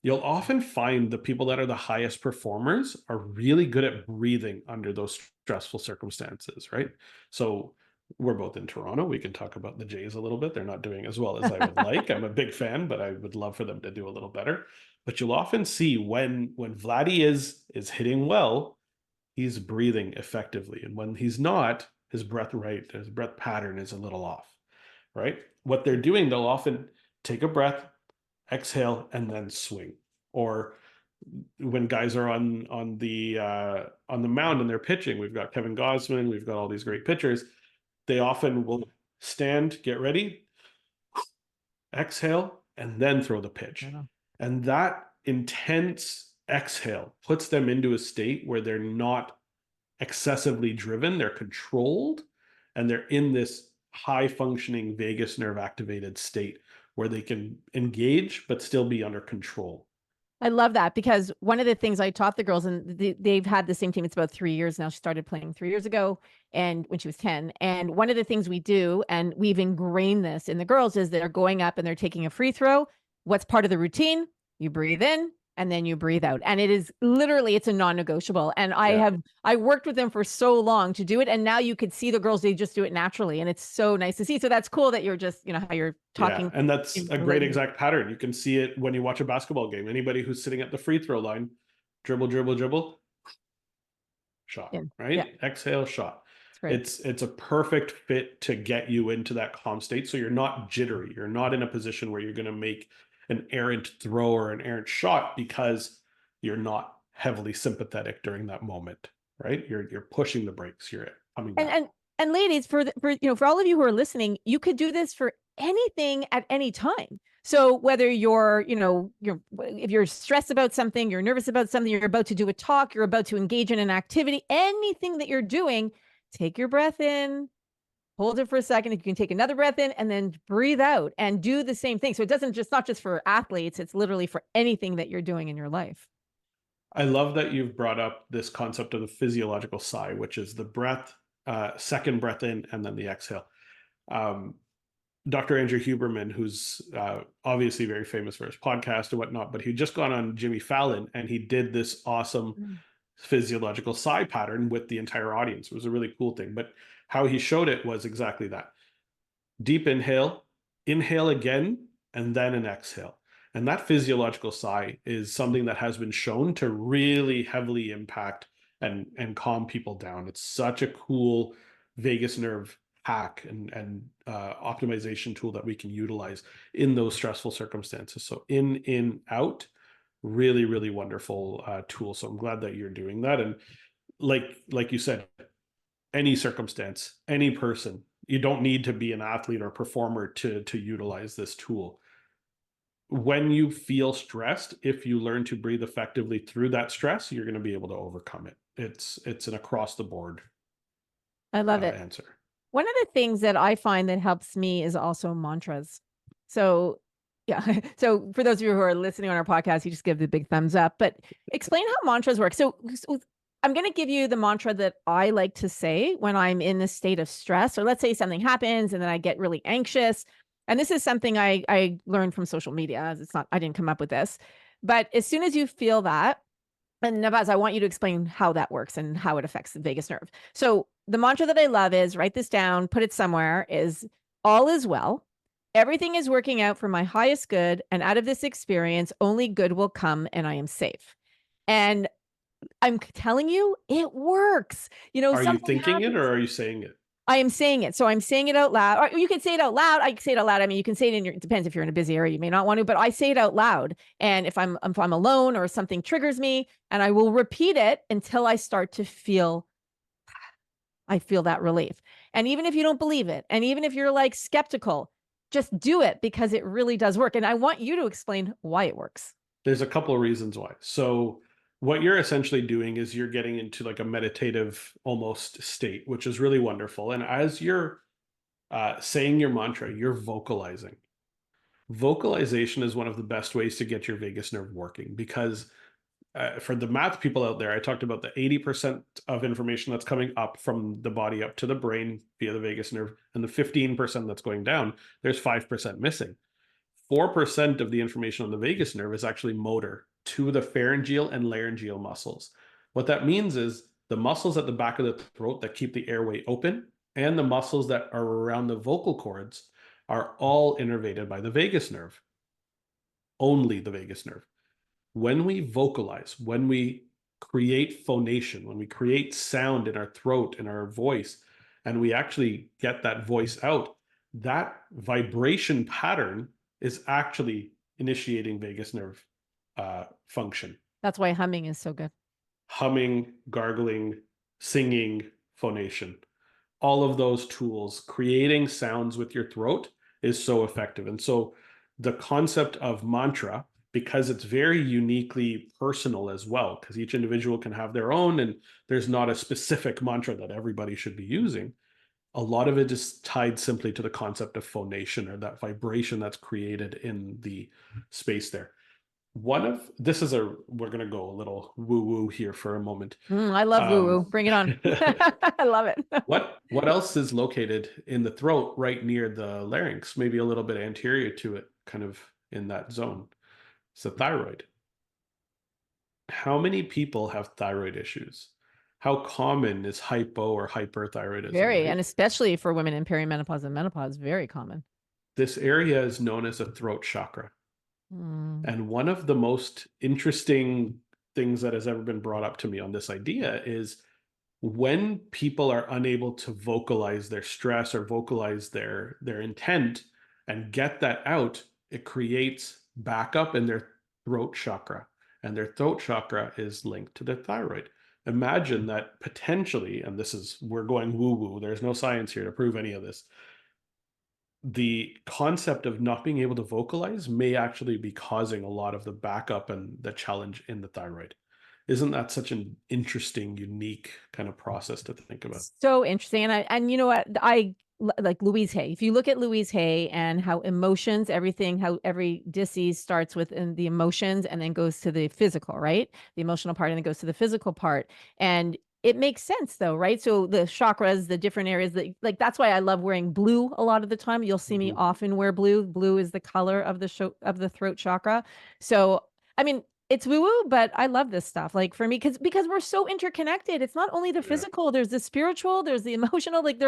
you'll often find the people that are the highest performers are really good at breathing under those stressful circumstances, right? So we're both in Toronto. We can talk about the Jays a little bit. They're not doing as well as I would like. I'm a big fan, but I would love for them to do a little better. But you'll often see when Vladdy is hitting well, he's breathing effectively. And when he's not, his breath pattern is a little off, right? What they're doing, they'll often take a breath, exhale, and then swing. Or when guys are on the mound and they're pitching, we've got Kevin Gosman, we've got all these great pitchers. They often will stand, get ready, exhale, and then throw the pitch. And that intense exhale puts them into a state where they're not excessively driven, they're controlled, and they're in this high functioning vagus nerve activated state where they can engage but still be under control. I love that, because one of the things I taught the girls, and they've had the same team, it's about 3 years now. She started playing 3 years ago, and when she was 10. And one of the things we do, and we've ingrained this in the girls, is they're going up and they're taking a free throw. What's part of the routine? You breathe in and then you breathe out. And it is literally, it's a non-negotiable. And I worked with them for so long to do it. And now you could see the girls, they just do it naturally. And it's so nice to see. So that's cool that you're just, how you're talking. Yeah, and that's a great exact pattern. You can see it when you watch a basketball game. Anybody who's sitting at the free throw line, dribble, dribble, dribble, shot, right? Yeah. Exhale, shot. It's a perfect fit to get you into that calm state. So you're not jittery. You're not in a position where you're going to make an errant throw or an errant shot because you're not heavily sympathetic during that moment, right? You're pushing the brakes. You're coming back. And ladies, for all of you who are listening, you could do this for anything at any time. So whether you're if you're stressed about something, you're nervous about something, you're about to do a talk, you're about to engage in an activity, anything that you're doing, take your breath in, hold it for a second. If you can take another breath in and then breathe out and do the same thing. So it's not just for athletes, it's literally for anything that you're doing in your life. I love that you've brought up this concept of the physiological sigh, which is the breath, second breath in, and then the exhale. Dr. Andrew Huberman, who's obviously very famous for his podcast and whatnot, but he'd just gone on Jimmy Fallon and he did this awesome physiological sigh pattern with the entire audience. It was a really cool thing. But how he showed it was exactly that. Deep inhale, inhale again, and then an exhale. And that physiological sigh is something that has been shown to really heavily impact and calm people down. It's such a cool vagus nerve hack and optimization tool that we can utilize in those stressful circumstances. So in, out, really, really wonderful tool. So I'm glad that you're doing that. And like you said, any circumstance, any person, you don't need to be an athlete or performer to utilize this tool. When you feel stressed, if you learn to breathe effectively through that stress, you're going to be able to overcome it. It's an across the board I love it. Answer. One of the things that I find that helps me is also mantras. So yeah. So for those of you who are listening on our podcast, you just give the big thumbs up, but explain how mantras work. So I'm going to give you the mantra that I like to say when I'm in this state of stress, or let's say something happens and then I get really anxious. And this is something I learned from social media. I didn't come up with this, but as soon as you feel that, and Navaz, I want you to explain how that works and how it affects the vagus nerve. So the mantra that I love is, write this down, put it somewhere, is all is well. Everything is working out for my highest good. And out of this experience, only good will come and I am safe. And I'm telling you, it works. Are you thinking it or are you saying it? I am saying it. So I'm saying it out loud. Or you can say it out loud. I can say it out loud. I mean, you can say it it depends if you're in a busy area, you may not want to, but I say it out loud. And if I'm alone or something triggers me, and I will repeat it until I start to feel that relief. And even if you don't believe it, and even if you're like skeptical, just do it because it really does work. And I want you to explain why it works. There's a couple of reasons why. So what you're essentially doing is you're getting into like a meditative almost state, which is really wonderful. And as you're saying your mantra, you're vocalizing. Vocalization is one of the best ways to get your vagus nerve working, because for the math people out there, I talked about the 80% of information that's coming up from the body up to the brain via the vagus nerve, and the 15% that's going down, there's 5% missing. 4% of the information on the vagus nerve is actually motor to the pharyngeal and laryngeal muscles. What that means is the muscles at the back of the throat that keep the airway open and the muscles that are around the vocal cords are all innervated by the vagus nerve, only the vagus nerve. When we vocalize, when we create phonation, when we create sound in our throat, in our voice, and we actually get that voice out, that vibration pattern is actually initiating vagus nerve function. That's why humming is so good. Humming, gargling, singing, phonation, all of those tools, creating sounds with your throat is so effective. And so the concept of mantra, because it's very uniquely personal as well, because each individual can have their own and there's not a specific mantra that everybody should be using. A lot of it is tied simply to the concept of phonation, or that vibration that's created in the space there. We're going to go a little woo-woo here for a moment. I love woo-woo. Bring it on. I love it. What else is located in the throat right near the larynx, maybe a little bit anterior to it, kind of in that zone? It's the thyroid. How many people have thyroid issues? How common is hypo or hyperthyroidism? Very, right? and especially for women in perimenopause and menopause, very common. This area is known as a throat chakra. And one of the most interesting things that has ever been brought up to me on this idea is when people are unable to vocalize their stress or vocalize their intent and get that out, it creates backup in their throat chakra. And their throat chakra is linked to their thyroid. Imagine that potentially, and we're going woo-woo, there's no science here to prove any of this. The concept of not being able to vocalize may actually be causing a lot of the backup and the challenge in the thyroid. Isn't that such an interesting, unique kind of process to think about? So interesting. And you know what? Like Louise Hay. If you look at Louise Hay and how emotions, everything, how every disease starts with the emotions and then goes to the physical, right? The emotional part and then goes to the physical part. And it makes sense though, right? So the chakras, the different areas that like that's why I love wearing blue a lot of the time. You'll see me often wear blue. Blue is the color of the throat chakra. So I mean, it's woo woo, but I love this stuff. Like for me, because we're so interconnected. It's not only the physical, there's the spiritual, there's the emotional, like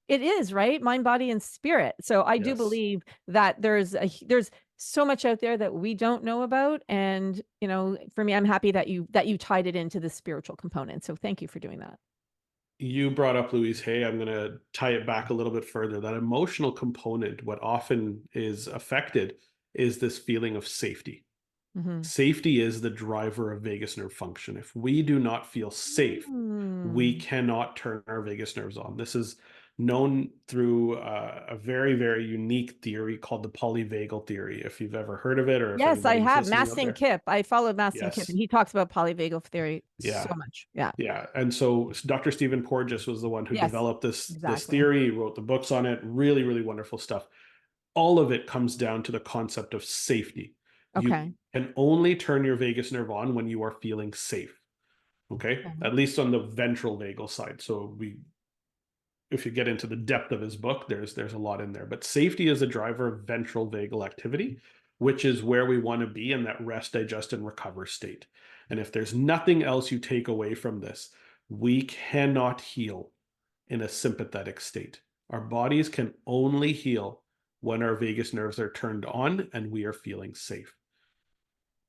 it is, right? Mind, body, and spirit. So I do believe that there's so much out there that we don't know about. And, you know, for me, I'm happy that you tied it into the spiritual component. So thank you for doing that. You brought up Louise Hay. I'm going to tie it back a little bit further. That emotional component, what often is affected is this feeling of safety. Safety is the driver of vagus nerve function. If we do not feel safe, we cannot turn our vagus nerves on. This is known through a very, very unique theory called the polyvagal theory. If you've ever heard of it, or if yes, I anybody's have. listening out Mastin there. Kipp. I followed Mastin Kipp, and he talks about polyvagal theory so much. Yeah. Yeah. And so Dr. Stephen Porges was the one who developed this theory, wrote the books on it. Really, really wonderful stuff. All of it comes down to the concept of safety. You can only turn your vagus nerve on when you are feeling safe. Okay. At least on the ventral vagal side. So if you get into the depth of his book, there's a lot in there. But safety is a driver of ventral vagal activity, which is where we want to be in that rest, digest, and recover state. And if there's nothing else you take away from this, we cannot heal in a sympathetic state. Our bodies can only heal when our vagus nerves are turned on and we are feeling safe.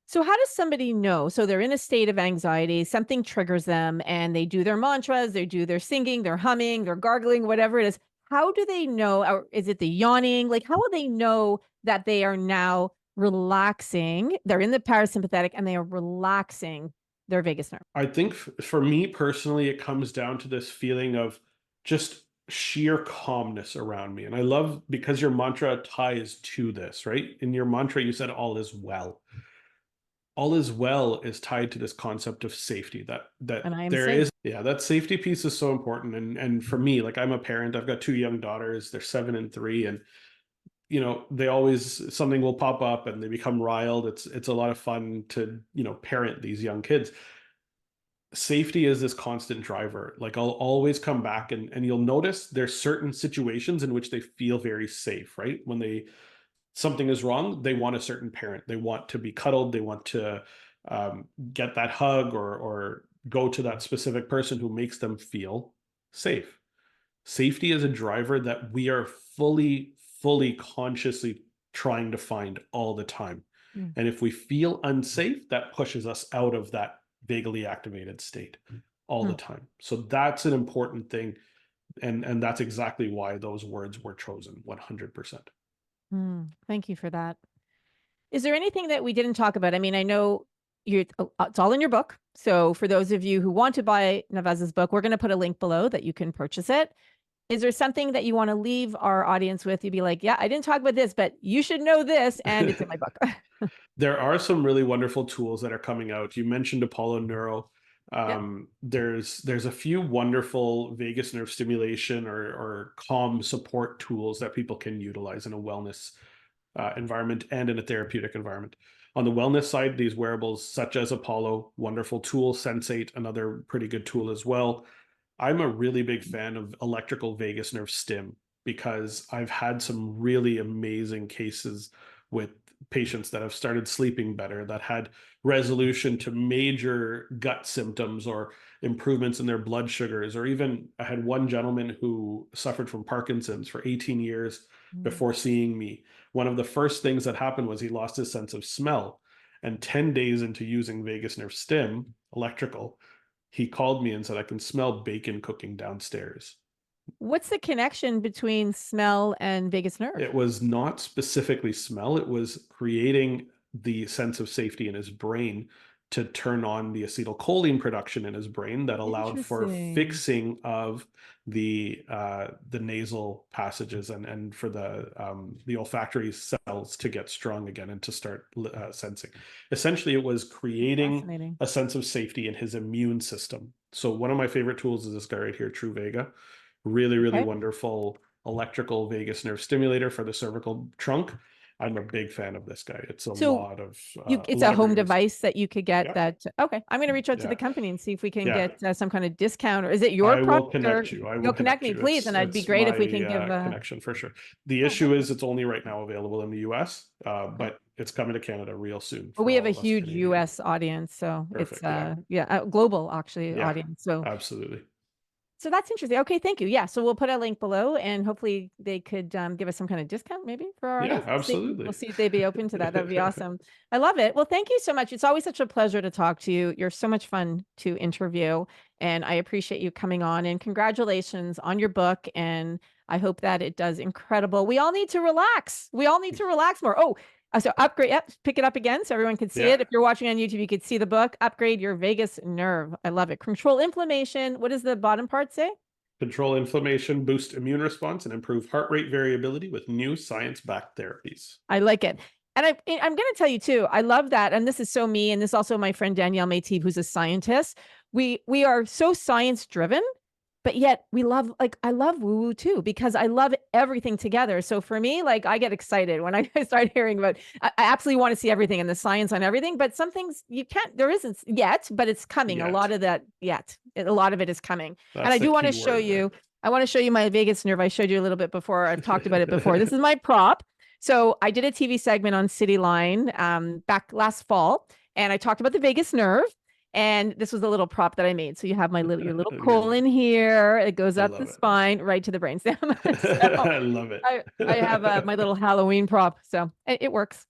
So how does somebody know? So they're in a state of anxiety, something triggers them and they do their mantras, they do their singing, their humming, their gargling, whatever it is. How do they know? Or is it the yawning? Like, how will they know that they are now relaxing? They're in the parasympathetic and they are relaxing their vagus nerve. I think for me personally, it comes down to this feeling of just sheer calmness around me. And I love because your mantra ties to this, right? In your mantra, you said all is well. All is well is tied to this concept of safety that there is. Yeah, that safety piece is so important. And for me, like I'm a parent, I've got 2 young daughters, they're 7 and 3, and you know, they always something will pop up and they become riled. It's a lot of fun to, you know, parent these young kids. Safety is this constant driver. Like I'll always come back and you'll notice there's certain situations in which they feel very safe, right? When they something is wrong, they want a certain parent. They want to be cuddled. They want to get that hug or go to that specific person who makes them feel safe. Safety is a driver that we are fully consciously trying to find all the time. Mm. And if we feel unsafe, that pushes us out of that vaguely activated state all the time. So that's an important thing. And that's exactly why those words were chosen 100%. Thank you for that. Is there anything that we didn't talk about? I mean, I know it's all in your book. So for those of you who want to buy Navaz's book, we're going to put a link below that you can purchase it. Is there something that you want to leave our audience with? You'd be like, yeah, I didn't talk about this, but you should know this, and it's in my book. There are some really wonderful tools that are coming out. You mentioned Apollo Neuro. There's a few wonderful vagus nerve stimulation or calm support tools that people can utilize in a wellness environment and in a therapeutic environment. On the wellness side, these wearables such as Apollo, wonderful tool. Sensate, another pretty good tool as well. I'm a really big fan of electrical vagus nerve stim because I've had some really amazing cases with patients that have started sleeping better, that had resolution to major gut symptoms or improvements in their blood sugars. Or even I had one gentleman who suffered from Parkinson's for 18 years before seeing me. One of the first things that happened was he lost his sense of smell. And 10 days into using vagus nerve stim, electrical, he called me and said, I can smell bacon cooking downstairs. What's the connection between smell and vagus nerve? It was not specifically smell. It was creating the sense of safety in his brain to turn on the acetylcholine production in his brain that allowed for fixing of the nasal passages and for the olfactory cells to get strong again and to start sensing. Essentially, it was creating a sense of safety in his immune system. So one of my favorite tools is this guy right here, Truvaga. Really wonderful electrical vagus nerve stimulator for the cervical trunk. I'm a big fan of this guy. It's it's a home device that you could get that. Okay. I'm going to reach out to the company and see if we can get some kind of discount, or is it your product? I will connect you. You'll connect me, please. And it'd be great if we can give a connection for sure. The issue is it's only right now available in the US, but it's coming to Canada real soon. We have a huge US audience. So it's global actually audience. So absolutely. So that's interesting. Okay, thank you. Yeah, so we'll put a link below, and hopefully they could give us some kind of discount, maybe for our audience. Absolutely. We'll see if they'd be open to that. That would be awesome. I love it. Well, thank you so much. It's always such a pleasure to talk to you. You're so much fun to interview, and I appreciate you coming on. And congratulations on your book. And I hope that it does incredible. We all need to relax. We all need to relax more. Oh, so upgrade, pick it up again so everyone can see it. If you're watching on YouTube, you could see the book, Upgrade Your Vagus Nerve. I love it. Control inflammation. What does the bottom part say? Control inflammation, boost immune response, and improve heart rate variability with new science-backed therapies. I like it. And I'm going to tell you too, I love that. And this is so me. And this is also my friend Danielle Métive, who's a scientist. We are so science driven. But yet I love woo-woo too, because I love everything together. So for me, like I get excited when I start hearing about, I absolutely want to see everything and the science on everything, but some things there isn't yet, but it's coming. A lot of that a lot of it is coming. And I do want to show you, I want to show you my vagus nerve. I showed you a little bit before. I've talked about it before. This is my prop. So I did a TV segment on City Line back last fall, and I talked about the vagus nerve. And this was a little prop that I made. So you have your little colon here. It goes up the spine, right to the brainstem. I love it. I have my little Halloween prop. So it works.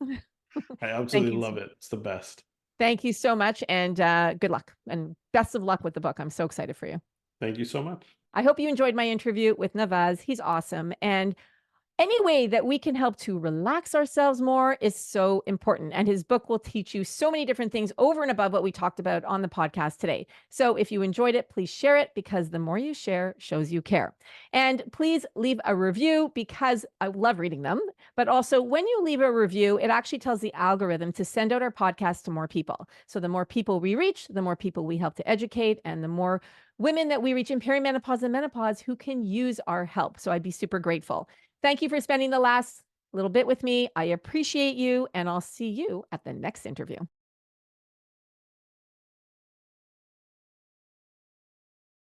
I absolutely love it. It's the best. Thank you so much. And good luck. And best of luck with the book. I'm so excited for you. Thank you so much. I hope you enjoyed my interview with Navaz. He's awesome. And any way that we can help to relax ourselves more is so important. And his book will teach you so many different things over and above what we talked about on the podcast today. So if you enjoyed it, please share it, because the more you share shows you care. And please leave a review, because I love reading them. But also when you leave a review, it actually tells the algorithm to send out our podcast to more people. So the more people we reach, the more people we help to educate, and the more women that we reach in perimenopause and menopause who can use our help. So I'd be super grateful. Thank you for spending the last little bit with me. I appreciate you, and I'll see you at the next interview.